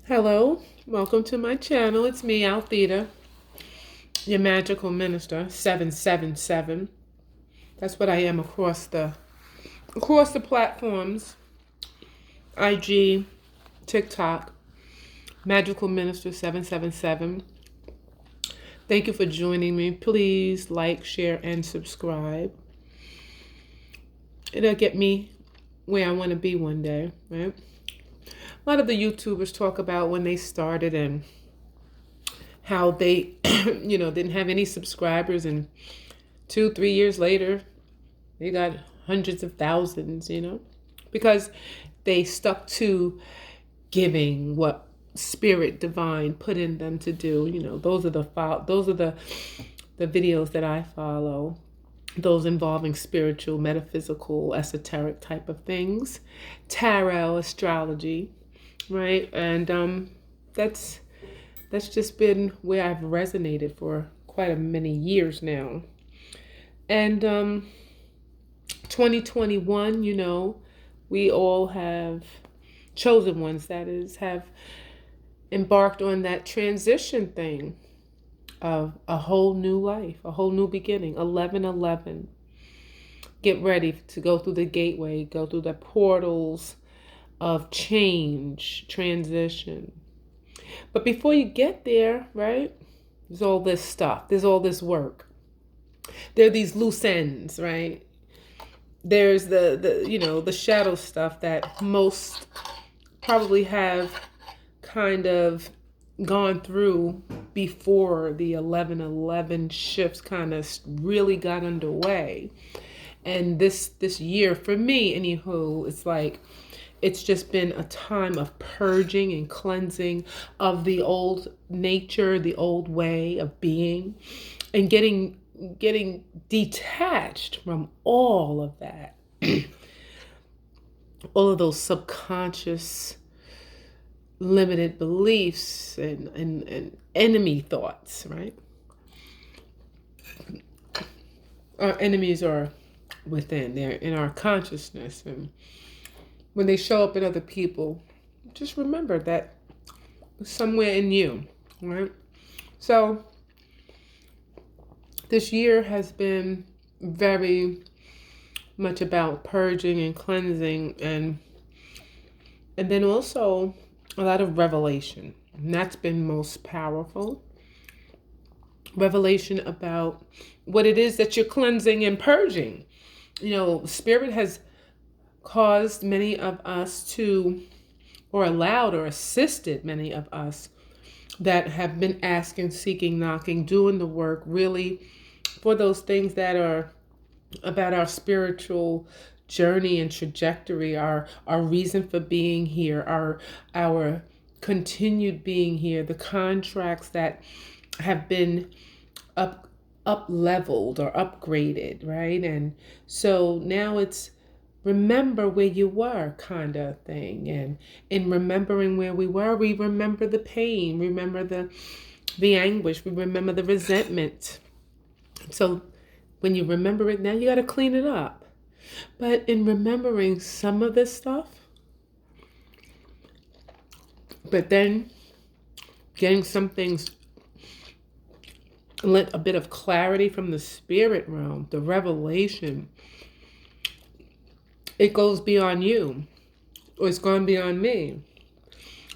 Hello, welcome to my channel. It's me, Altheta, your magical minister, 777. That's what I am across the platforms, IG, TikTok, magical minister 777. Thank you for joining me. Please like, share, and subscribe. It'll get me where I want to be one day, right? A lot of the YouTubers talk about when they started and how they, didn't have any subscribers, and 2, 3 years later, they got hundreds of thousands, because they stuck to giving what Spirit Divine put in them to do. Those are the videos that I follow. Those involving spiritual, metaphysical, esoteric type of things, tarot, astrology, right? And that's just been where I've resonated for quite a many years now. And 2021, we all have, chosen ones that is, have embarked on that transition thing of a whole new life, a whole new beginning, 1111. Get ready to go through the gateway, go through the portals of change, transition. But before you get there, right, there's all this stuff, there's all this work. There are these loose ends, right? There's the shadow stuff that most probably have kind of gone through before the 1111 shifts kind of really got underway. And this year, for me, anywho, it's just been a time of purging and cleansing of the old nature, the old way of being, and getting detached from all of that. All of those subconscious limited beliefs and enemy thoughts, right? Our enemies are within, they're in our consciousness, and when they show up in other people, just remember that somewhere in you, right? So this year has been very much about purging and cleansing, and then also a lot of revelation. And that's been most powerful. Revelation about what it is that you're cleansing and purging. Spirit has caused many of us to, or allowed or assisted many of us that have been asking, seeking, knocking, doing the work, really, for those things that are about our spiritual journey and trajectory, our reason for being here, our continued being here, the contracts that have been up leveled or upgraded, right? And so now it's remember where you were kind of thing. And in remembering where we were, we remember the pain, remember the anguish, we remember the resentment. So when you remember it now, you got to clean it up. But in remembering some of this stuff, but then getting some things, let a bit of clarity from the spirit realm, the revelation, it goes beyond you, or it's gone beyond me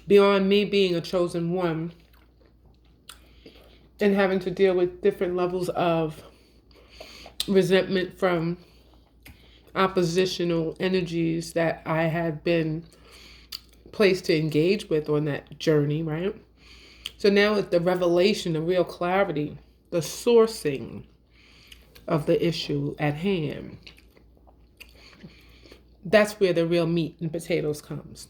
being a chosen one and having to deal with different levels of resentment from oppositional energies that I had been placed to engage with on that journey, right? So now it's the revelation, the real clarity, the sourcing of the issue at hand. That's where the real meat and potatoes comes.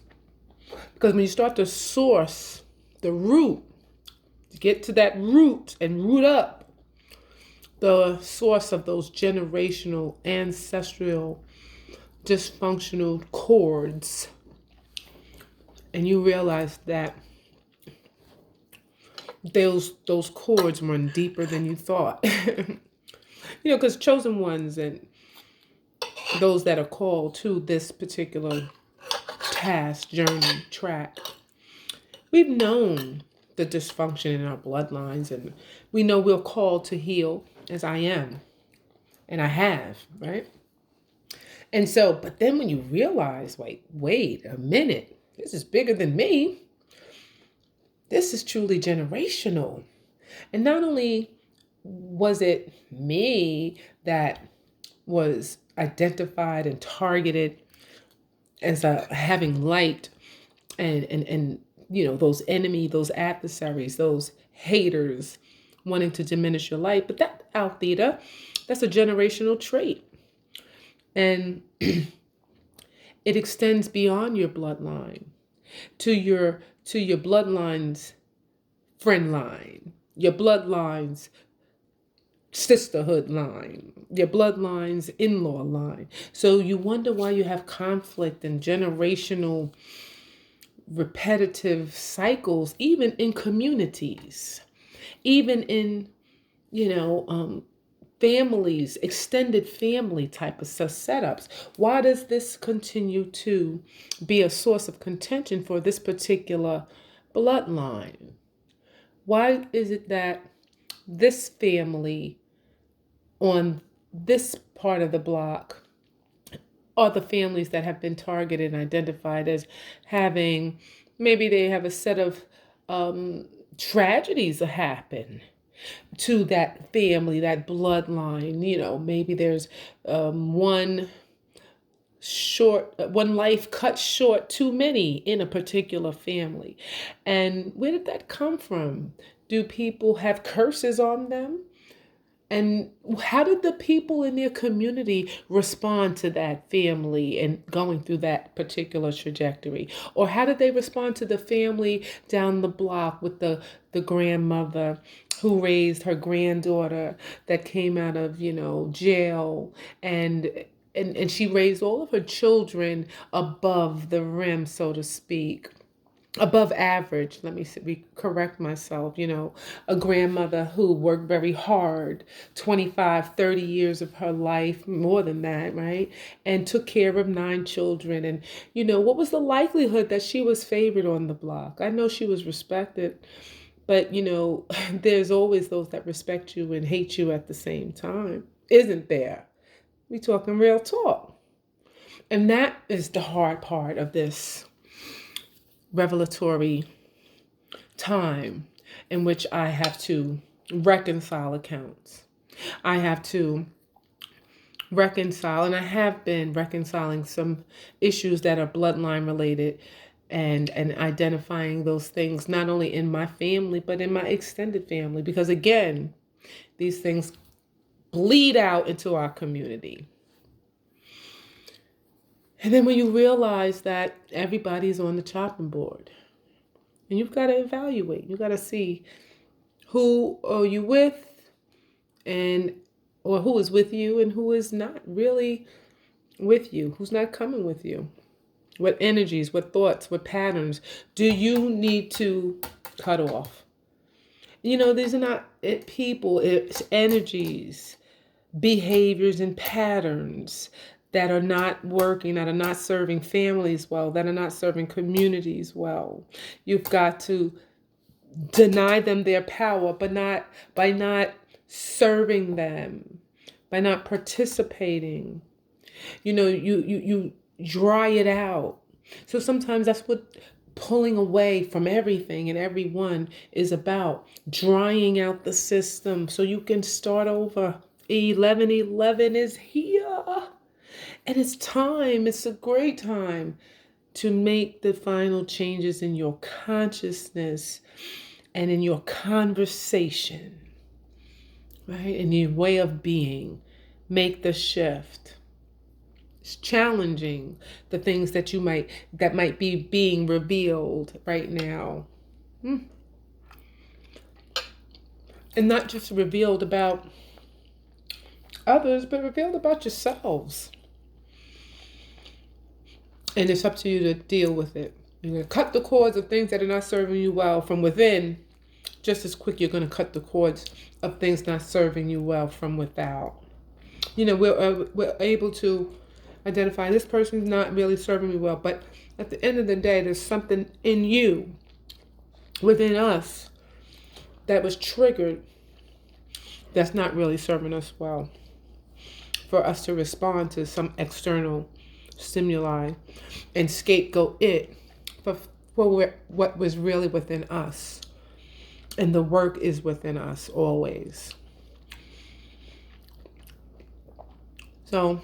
Because when you start to source the root, to get to that root and root up the source of those generational, ancestral, dysfunctional cords, and you realize that those cords run deeper than you thought. Because chosen ones and those that are called to this particular task, journey, track, We've known the dysfunction in our bloodlines, and we know we're called to heal, as I am, and I have, right? And so, but then when you realize, wait a minute, this is bigger than me. This is truly generational. And not only was it me that was identified and targeted as having light and those those adversaries, those haters wanting to diminish your light, but that, Althea, that's a generational trait. And it extends beyond your bloodline to your bloodline's friend line, your bloodline's sisterhood line, your bloodline's in-law line. So you wonder why you have conflict and generational repetitive cycles, even in communities, even in families, extended family type of setups. Why does this continue to be a source of contention for this particular bloodline? Why is it that this family on this part of the block are the families that have been targeted and identified as having, maybe they have a set of tragedies that happen to that family, that bloodline? Maybe there's one life cut short too many in a particular family. And where did that come from? Do people have curses on them? And how did the people in their community respond to that family and going through that particular trajectory? Or how did they respond to the family down the block with the grandmother who raised her granddaughter that came out of, jail, and she raised all of her children above the rim, so to speak? Above average, let me correct myself, a grandmother who worked very hard, 25, 30 years of her life, more than that, right? And took care of 9 children. And, what was the likelihood that she was favored on the block? I know she was respected, but, there's always those that respect you and hate you at the same time, isn't there? We talking real talk. And that is the hard part of this revelatory time in which I have to reconcile accounts. I have to reconcile, and I have been reconciling some issues that are bloodline related and identifying those things not only in my family but in my extended family, because again, these things bleed out into our community. And then when you realize that everybody's on the chopping board, and you've got to evaluate, you've got to see who are you with, or who is with you and who is not really with you, who's not coming with you. What energies, what thoughts, what patterns do you need to cut off? These are not people, it's energies, behaviors, and patterns that are not working, that are not serving families well, that are not serving communities well. You've got to deny them their power, but not by not serving them, by not participating. You dry it out. So sometimes that's what pulling away from everything and everyone is about, drying out the system so you can start over. 1111 is here. And it's time, it's a great time to make the final changes in your consciousness and in your conversation, right? In your way of being. Make the shift. It's challenging, the things that might be being revealed right now. And not just revealed about others, but revealed about yourselves. And it's up to you to deal with it. You're going to cut the cords of things that are not serving you well from within. Just as quick, you're going to cut the cords of things not serving you well from without. We're able to identify this person's not really serving me well. But at the end of the day, there's something in you within us that was triggered that's not really serving us well, for us to respond to some external stimuli and scapegoat it for what was really within us. And the work is within us always. So,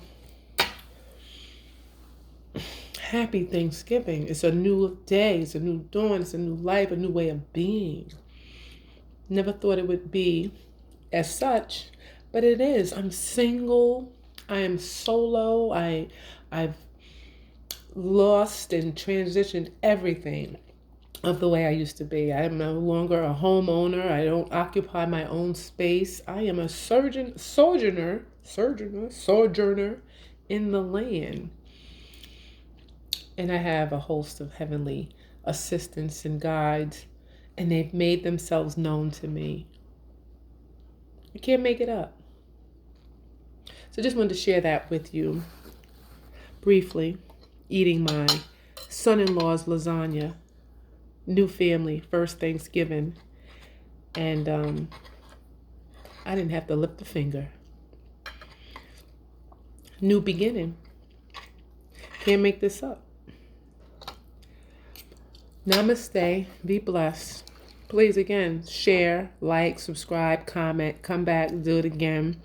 happy Thanksgiving. It's a new day, it's a new dawn, it's a new life, a new way of being. Never thought it would be as such, but it is. I'm single. I am solo. I've lost and transitioned everything of the way I used to be. I am no longer a homeowner. I don't occupy my own space. I am a sojourner in the land. And I have a host of heavenly assistants and guides, and they've made themselves known to me. You can't make it up. So just wanted to share that with you briefly. Eating my son-in-law's lasagna, new family, first Thanksgiving, and I didn't have to lift a finger. New beginning. Can't make this up. Namaste. Be blessed. Please, again, share, like, subscribe, comment, come back, do it again.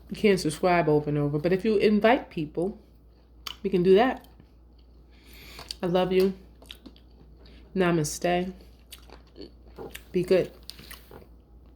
You can't subscribe over and over, but if you invite people, we can do that. I love you. Namaste. Be good.